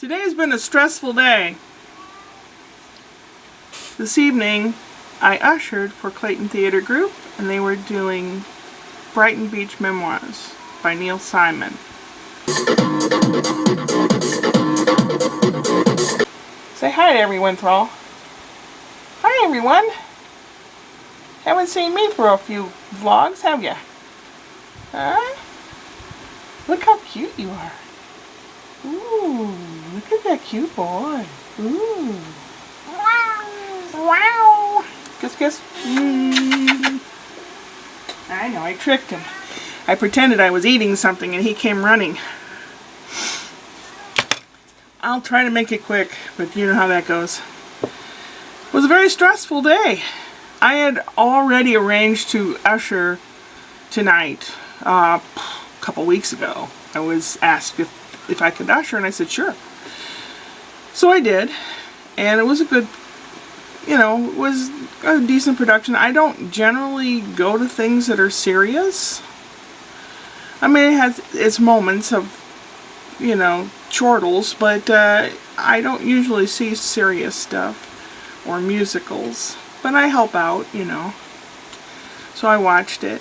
Today's been a stressful day. This evening, I ushered for Clayton Theater Group, and they were doing Brighton Beach Memoirs by Neil Simon. Say hi to everyone, Thrall. Hi, everyone. Haven't seen me for a few vlogs, have ya? Huh? Look how cute you are. Ooh, look at that cute boy. Ooh. Wow. Kiss, kiss. I know, I tricked him. I pretended I was eating something and he came running. I'll try to make it quick, but you know how that goes. It was a very stressful day. I had already arranged to usher tonight a couple weeks ago. I was asked if I could usher, and I said sure. So I did, and it was a good, it was a decent production. I don't generally go to things that are serious. I mean, it has its moments of, chortles, but I don't usually see serious stuff or musicals. But I help out, So I watched it.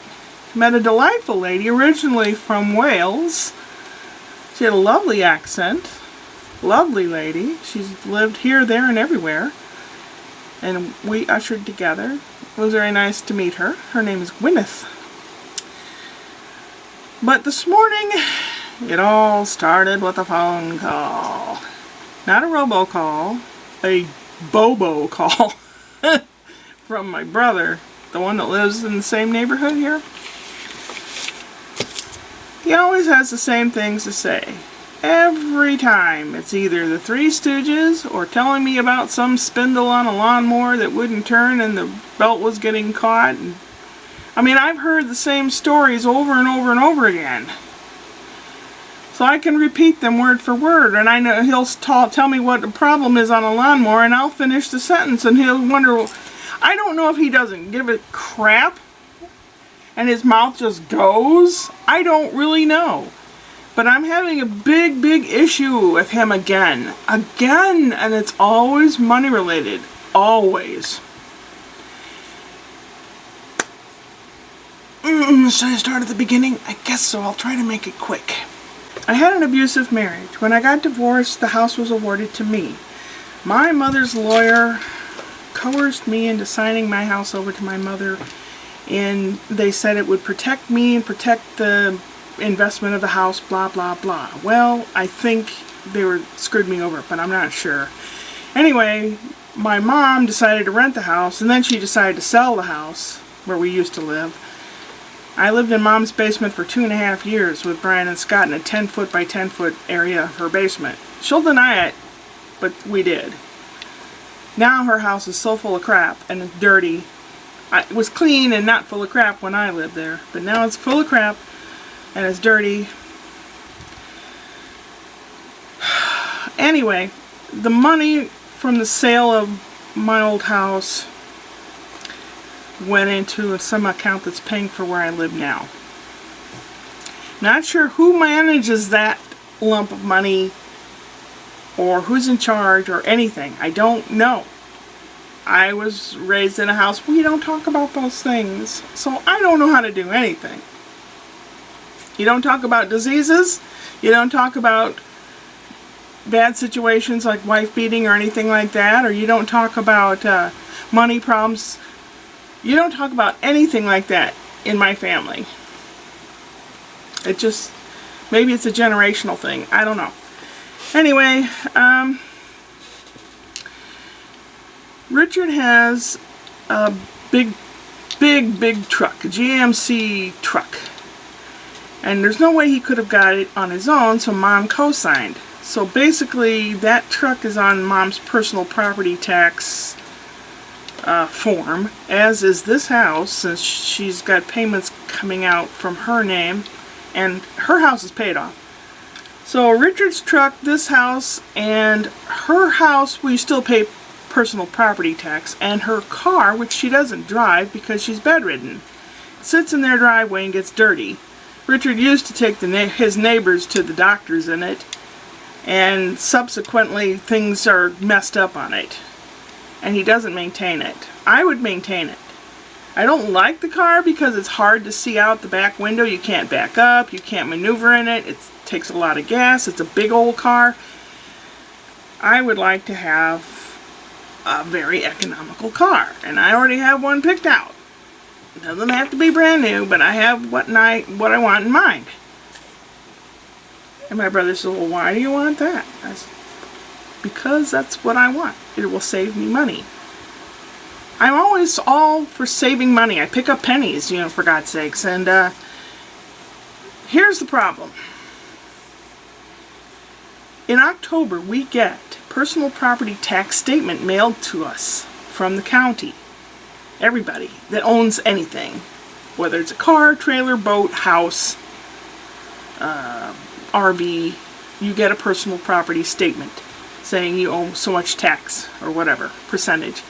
Met a delightful lady, originally from Wales. She had a lovely accent. Lovely lady. She's lived here, there, and everywhere. And we ushered together. It was very nice to meet her. Her name is Gwyneth. But this morning, it all started with a phone call. Not a robocall, a BoBo call from my brother, the one that lives in the same neighborhood here. He always has the same things to say. Every time it's either the Three Stooges or telling me about some spindle on a lawnmower that wouldn't turn and the belt was getting caught. I've heard the same stories over and over and over again. So I can repeat them word for word, and I know he'll tell me what the problem is on a lawnmower, and I'll finish the sentence, and he'll wonder, I don't know if he doesn't give a crap and his mouth just goes. I don't really know. But I'm having a big, big issue with him again. Again, and it's always money related. Always. Should I start at the beginning? I guess so. I'll try to make it quick. I had an abusive marriage. When I got divorced, the house was awarded to me. My mother's lawyer coerced me into signing my house over to my mother, and they said it would protect me and protect the investment of the house, blah, blah, blah. Well, I think they screwed me over, but I'm not sure. Anyway, my mom decided to rent the house, and then she decided to sell the house where we used to live. I lived in Mom's basement for 2.5 years with Brian and Scott in a 10-foot by 10-foot area of her basement. She'll deny it, but we did. Now her house is so full of crap and it's dirty. It was clean and not full of crap when I lived there, but now it's full of crap and it's dirty. Anyway, the money from the sale of my old house went into some account that's paying for where I live now. Not sure who manages that lump of money or who's in charge or anything. I don't know. I was raised in a house where you don't talk about those things, so I don't know how to do anything. You don't talk about diseases. You don't talk about bad situations like wife beating or anything like that, or you don't talk about money problems. You don't talk about anything like that in my family. It just, maybe it's a generational thing. I don't know. Anyway, Richard has a big truck, a GMC truck. And there's no way he could have got it on his own, so Mom co-signed. So basically, that truck is on Mom's personal property tax form, as is this house, since she's got payments coming out from her name, and her house is paid off. So Richard's truck, this house, and her house, we still pay personal property tax, and her car, which she doesn't drive because she's bedridden, sits in their driveway and gets dirty. Richard used to take his neighbors to the doctors in it, and subsequently things are messed up on it, and he doesn't maintain it. I would maintain it. I don't like the car because it's hard to see out the back window. You can't back up, you can't maneuver in it, it takes a lot of gas, it's a big old car. I would like to have a very economical car, and I already have one picked out. It doesn't have to be brand new, but I have what I want in mind. And my brother said, well, why do you want that? I said, because that's what I want. It will save me money. I'm always all for saving money. I pick up pennies, for God's sakes. And here's the problem. In October, we get personal property tax statement mailed to us from the county. Everybody that owns anything, whether it's a car, trailer, boat, house, RV, you get a personal property statement saying you owe so much tax or whatever percentage.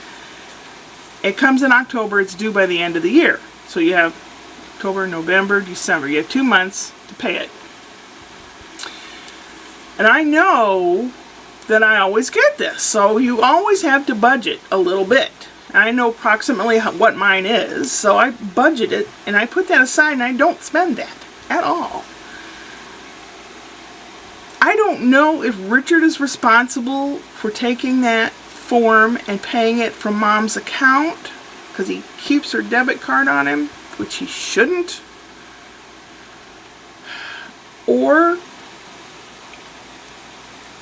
It comes in October, it's due by the end of the year. So you have October, November, December. You have 2 months to pay it. And I know that I always get this, so you always have to budget a little bit. I know approximately what mine is, so I budget it, and I put that aside, and I don't spend that at all. I don't know if Richard is responsible for taking that form and paying it from Mom's account, because he keeps her debit card on him, which he shouldn't. Or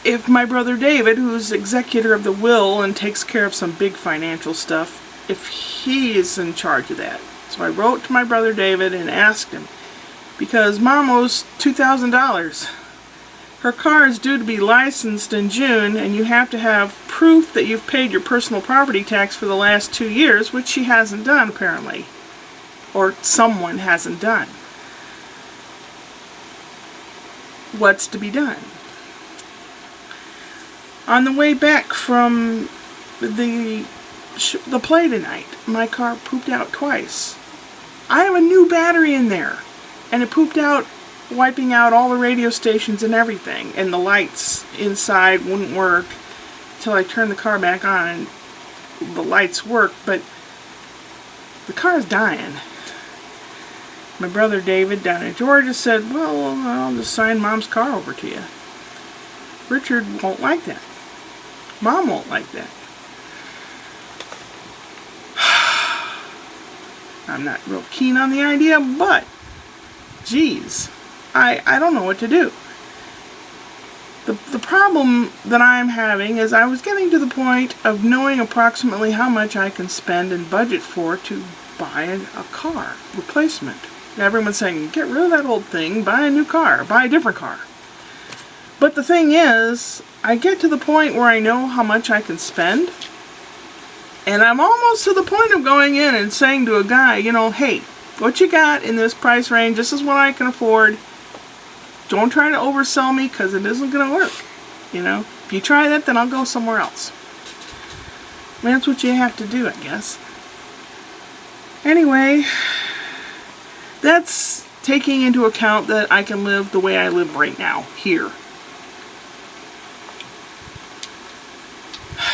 if my brother David, who's executor of the will and takes care of some big financial stuff, if he is in charge of that. So I wrote to my brother David and asked him, because Mom owes $2,000. Her car is due to be licensed in June, and you have to have proof that you've paid your personal property tax for the last 2 years, which she hasn't done apparently, or someone hasn't done. What's to be done? On the way back from the play tonight, my car pooped out twice. I have a new battery in there, and it pooped out, wiping out all the radio stations and everything, and the lights inside wouldn't work until I turned the car back on and the lights worked, but the car's dying. My brother David down in Georgia said, well, I'll just sign Mom's car over to you. Richard won't like that. Mom won't like that. I'm not real keen on the idea, but geez, I don't know what to do. The problem that I'm having is I was getting to the point of knowing approximately how much I can spend and budget for to buy a car replacement. Everyone's saying, get rid of that old thing, buy a new car, buy a different car. But the thing is, I get to the point where I know how much I can spend, and I'm almost to the point of going in and saying to a guy, hey, what you got in this price range, this is what I can afford. Don't try to oversell me, because it isn't going to work. If you try that, then I'll go somewhere else. That's what you have to do, I guess. Anyway, that's taking into account that I can live the way I live right now, here.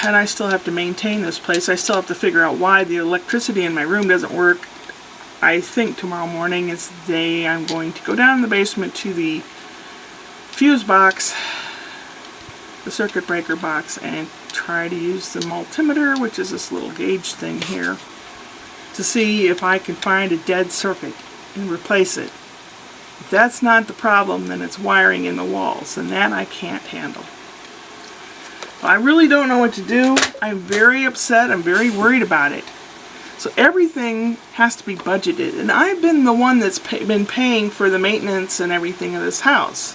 And I still have to maintain this place. I still have to figure out why the electricity in my room doesn't work. I think tomorrow morning is the day I'm going to go down in the basement to the fuse box, the circuit breaker box, and try to use the multimeter, which is this little gauge thing here, to see if I can find a dead circuit and replace it. If that's not the problem, then it's wiring in the walls, and that I can't handle. I really don't know what to do. I'm very upset. I'm very worried about it. So everything has to be budgeted, and I've been the one that's been paying for the maintenance and everything of this house.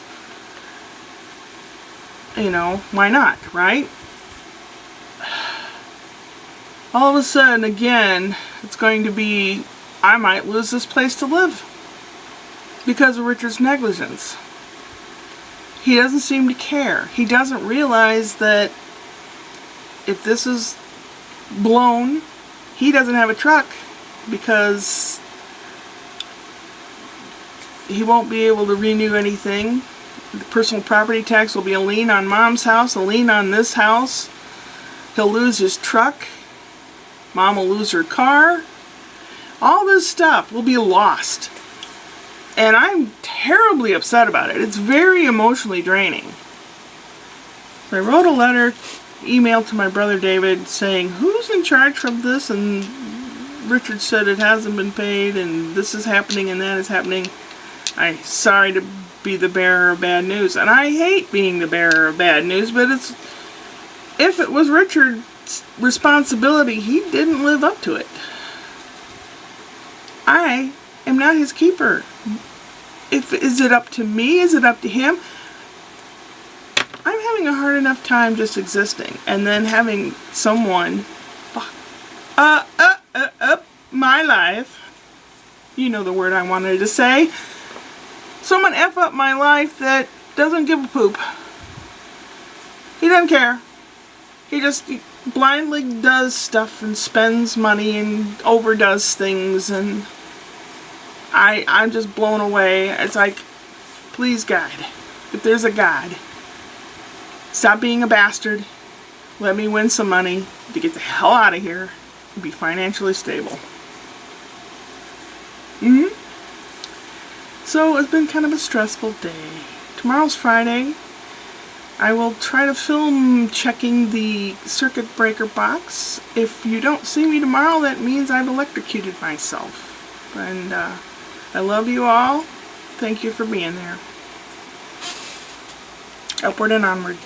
Why not, right? All of a sudden, again, it's going to be, I might lose this place to live because of Richard's negligence. He doesn't seem to care. He doesn't realize that if this is blown, he doesn't have a truck because he won't be able to renew anything. The personal property tax will be a lien on Mom's house, a lien on this house. He'll lose his truck. Mom will lose her car. All this stuff will be lost. And I'm terribly upset about it. It's very emotionally draining. So I wrote a letter, emailed to my brother David, saying, who's in charge of this? And Richard said it hasn't been paid, and this is happening, and that is happening. I'm sorry to be the bearer of bad news. And I hate being the bearer of bad news, but if it was Richard's responsibility, he didn't live up to it. I am not his keeper. Is it up to me? Is it up to him? I'm having a hard enough time just existing, and then having someone up my life. You know the word I wanted to say. Someone F up my life that doesn't give a poop. He doesn't care. He just blindly does stuff and spends money and overdoes things, and I'm just blown away. It's like, please God, if there's a God, stop being a bastard. Let me win some money to get the hell out of here and be financially stable. So it's been kind of a stressful day. Tomorrow's Friday. I will try to film checking the circuit breaker box. If you don't see me tomorrow, that means I've electrocuted myself. And I love you all. Thank you for being there. Upward and onward.